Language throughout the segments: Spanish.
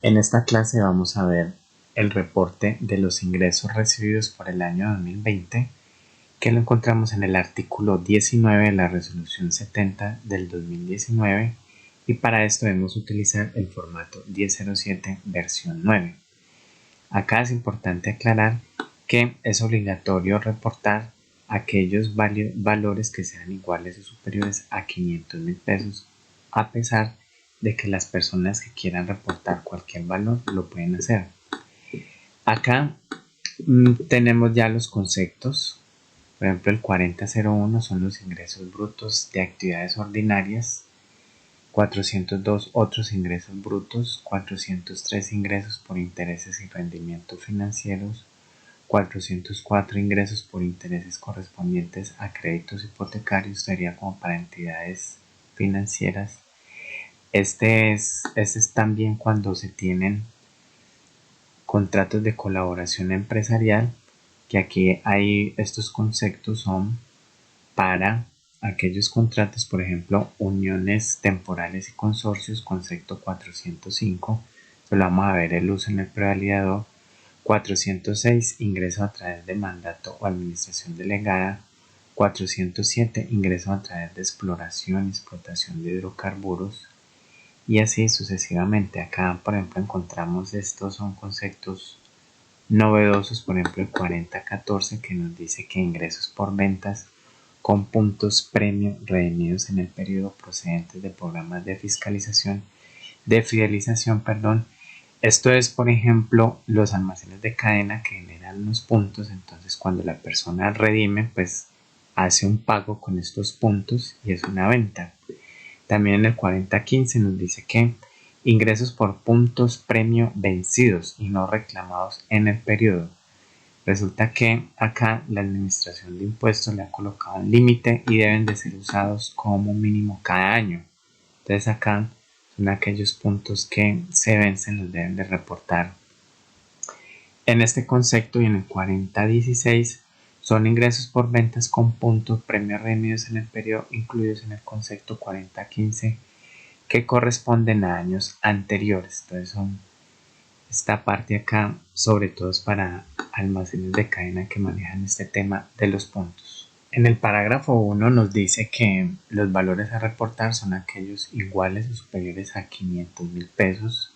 En esta clase vamos a ver el reporte de los ingresos recibidos por el año 2020, que lo encontramos en el artículo 19 de la resolución 70 del 2019, y para esto debemos utilizar el formato 1007 versión 9. Acá es importante aclarar que es obligatorio reportar aquellos valores que sean iguales o superiores a 500.000 pesos, a pesar de que las personas que quieran reportar cualquier valor lo pueden hacer. Acá tenemos ya los conceptos. Por ejemplo, el 4001 son los ingresos brutos de actividades ordinarias, 402 otros ingresos brutos, 403 ingresos por intereses y rendimientos financieros, 404 ingresos por intereses correspondientes a créditos hipotecarios, sería como para entidades financieras. Este es también cuando se tienen contratos de colaboración empresarial, que aquí hay estos conceptos son para aquellos contratos, por ejemplo, uniones temporales y consorcios, concepto 405, lo vamos a ver el uso en el prevalidador. 406, ingreso a través de mandato o administración delegada. 407, ingreso a través de exploración y explotación de hidrocarburos. Y así sucesivamente. Acá, por ejemplo, encontramos estos son conceptos novedosos, por ejemplo, el 4014, que nos dice que ingresos por ventas con puntos premio redimidos en el periodo procedentes de programas de fidelización, Esto es, por ejemplo, los almacenes de cadena que generan unos puntos. Entonces, cuando la persona redime, pues hace un pago con estos puntos y es una venta. También en el 4015 nos dice que ingresos por puntos premio vencidos y no reclamados en el periodo. Resulta que acá la administración de impuestos le ha colocado un límite y deben de ser usados como mínimo cada año. Entonces acá son aquellos puntos que se vencen, los deben de reportar. En este concepto y en el 4016 son ingresos por ventas con puntos premios redimidos en el periodo incluidos en el concepto 4015 que corresponden a años anteriores. Entonces son esta parte acá sobre todo es para almacenes de cadena que manejan este tema de los puntos. En el parágrafo 1 nos dice que los valores a reportar son aquellos iguales o superiores a 500.000 pesos.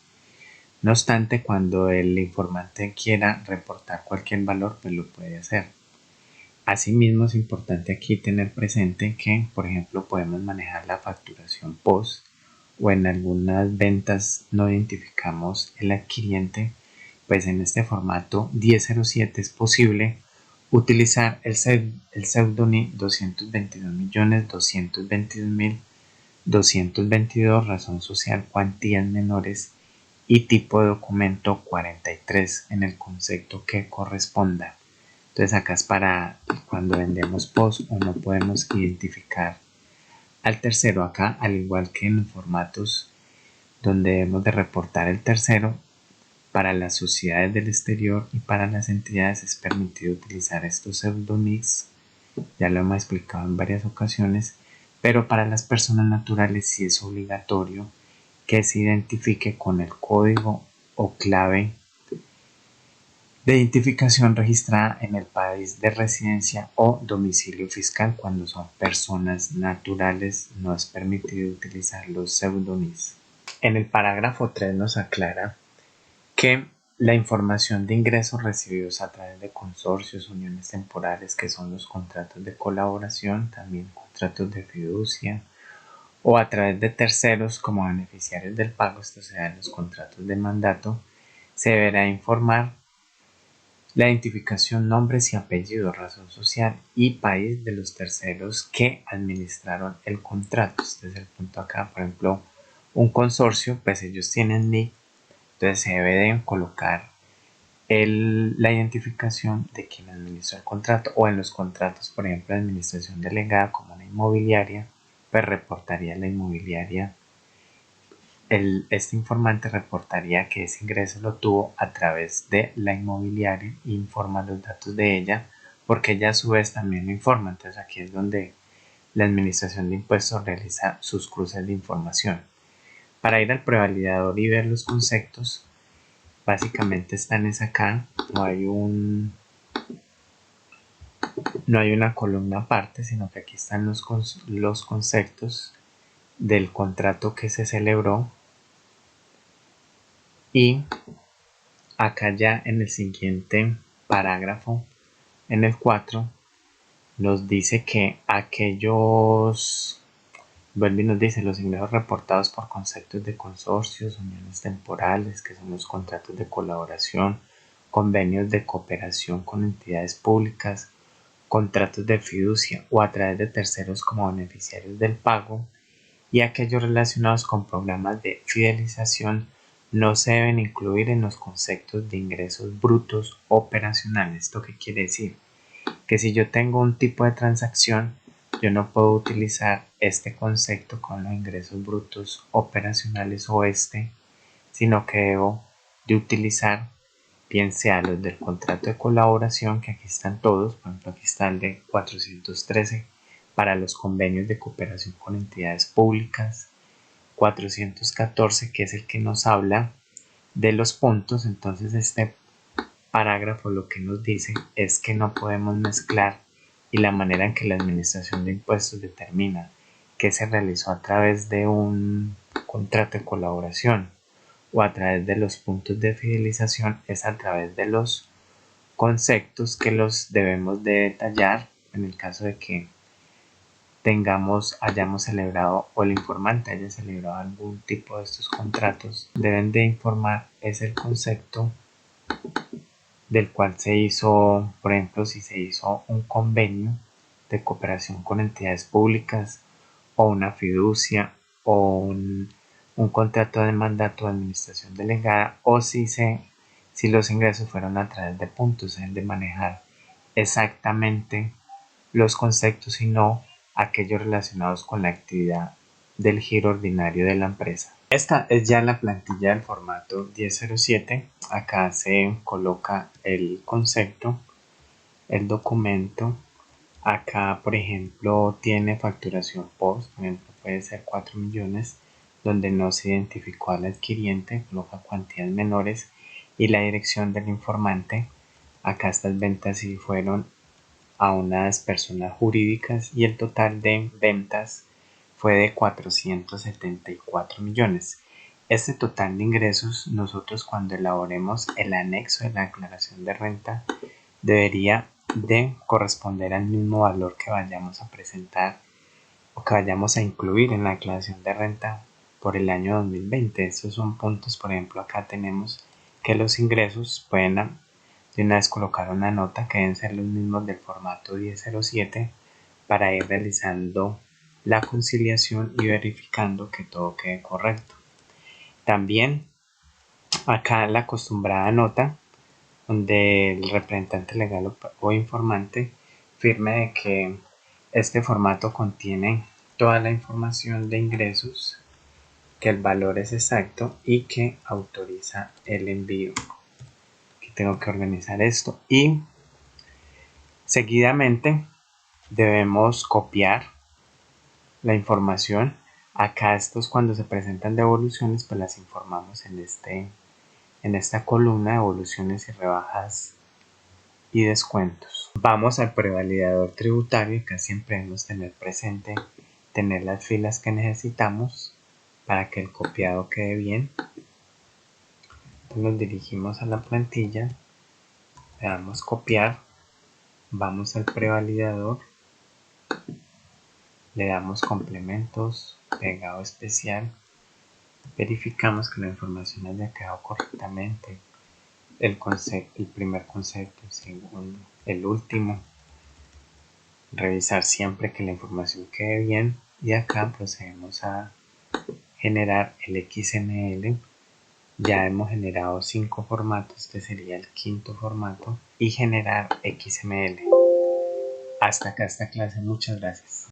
No obstante, cuando el informante quiera reportar cualquier valor, pues lo puede hacer. Asimismo, es importante aquí tener presente que, por ejemplo, podemos manejar la facturación post o en algunas ventas no identificamos el adquiriente, pues en este formato 1007 es posible utilizar el pseudónimo 222.222.222, razón social, cuantías menores y tipo de documento 43 en el concepto que corresponda. Entonces acá es para cuando vendemos post o no podemos identificar al tercero. Acá, al igual que en los formatos donde debemos de reportar el tercero, para las sociedades del exterior y para las entidades es permitido utilizar estos pseudónimos. Ya lo hemos explicado en varias ocasiones, pero para las personas naturales sí es obligatorio que se identifique con el código o clave de identificación registrada en el país de residencia o domicilio fiscal. Cuando son personas naturales no es permitido utilizar los pseudónimos. En el parágrafo 3 nos aclara que la información de ingresos recibidos a través de consorcios, uniones temporales, que son los contratos de colaboración, también contratos de fiducia, o a través de terceros como beneficiarios del pago, esto se da en los contratos de mandato, se deberá informar la identificación, nombres y apellidos, razón social y país de los terceros que administraron el contrato. Este es el punto acá. Por ejemplo, un consorcio, pues ellos tienen NIC, entonces se debe de colocar la identificación de quien administró el contrato, o en los contratos, por ejemplo, de administración delegada como una inmobiliaria, pues reportaría la inmobiliaria. Este informante reportaría que ese ingreso lo tuvo a través de la inmobiliaria e informa los datos de ella, porque ella a su vez también lo informa. Entonces aquí es donde la administración de impuestos realiza sus cruces de información. Para ir al prevalidador y ver los conceptos, básicamente están es acá, no hay una columna aparte, sino que aquí están los conceptos del contrato que se celebró, y acá ya en el siguiente parágrafo, en el 4, nos dice que aquellos, vuelve y nos dice, los ingresos reportados por conceptos de consorcios, uniones temporales, que son los contratos de colaboración, convenios de cooperación con entidades públicas, contratos de fiducia o a través de terceros como beneficiarios del pago, y aquellos relacionados con programas de fidelización no se deben incluir en los conceptos de ingresos brutos operacionales. ¿Esto qué quiere decir? Que si yo tengo un tipo de transacción, yo no puedo utilizar este concepto con los ingresos brutos operacionales o sino que debo de utilizar bien sea los del contrato de colaboración, que aquí están todos, por ejemplo aquí está el de 413 para los convenios de cooperación con entidades públicas, 414 que es el que nos habla de los puntos. Entonces este parágrafo lo que nos dice es que no podemos mezclar, y la manera en que la administración de impuestos determina que se realizó a través de un contrato de colaboración o a través de los puntos de fidelización es a través de los conceptos que los debemos de detallar en el caso de que hayamos celebrado o el informante haya celebrado algún tipo de estos contratos. Deben de informar es el concepto del cual se hizo, por ejemplo, si se hizo un convenio de cooperación con entidades públicas o una fiducia o un contrato de mandato de administración delegada, o si los ingresos fueron a través de puntos, deben de manejar exactamente los conceptos y no aquellos relacionados con la actividad del giro ordinario de la empresa. Esta es ya la plantilla del formato 1007. Acá se coloca el concepto, el documento. Acá, por ejemplo, tiene facturación post, por ejemplo, puede ser 4 millones, donde no se identificó al adquiriente, coloca cuantías menores y la dirección del informante. Acá estas ventas sí fueron a unas personas jurídicas y el total de ventas fue de 474 millones. Este total de ingresos, nosotros cuando elaboremos el anexo de la declaración de renta, debería de corresponder al mismo valor que vayamos a presentar o que vayamos a incluir en la declaración de renta por el año 2020. Estos son puntos, por ejemplo, acá tenemos que los ingresos pueden de una vez colocar una nota que deben ser los mismos del formato 1007 para ir realizando la conciliación y verificando que todo quede correcto. También acá la acostumbrada nota donde el representante legal o informante firme de que este formato contiene toda la información de ingresos, que el valor es exacto y que autoriza el envío. Aquí tengo que organizar esto y seguidamente debemos copiar la información. Acá estos cuando se presentan devoluciones pues las informamos en esta columna, devoluciones y rebajas y descuentos. Vamos al prevalidador tributario. Acá siempre debemos tener presente tener las filas que necesitamos para que el copiado quede bien. Entonces nos dirigimos a la plantilla, le damos copiar, vamos al prevalidador, le damos complementos, pegado especial, verificamos que la información haya quedado correctamente, el primer concepto, el segundo, el último, revisar siempre que la información quede bien y acá procedemos a generar el XML. Ya hemos generado 5 formatos, este sería el quinto formato, y generar XML. Hasta acá esta clase, muchas gracias.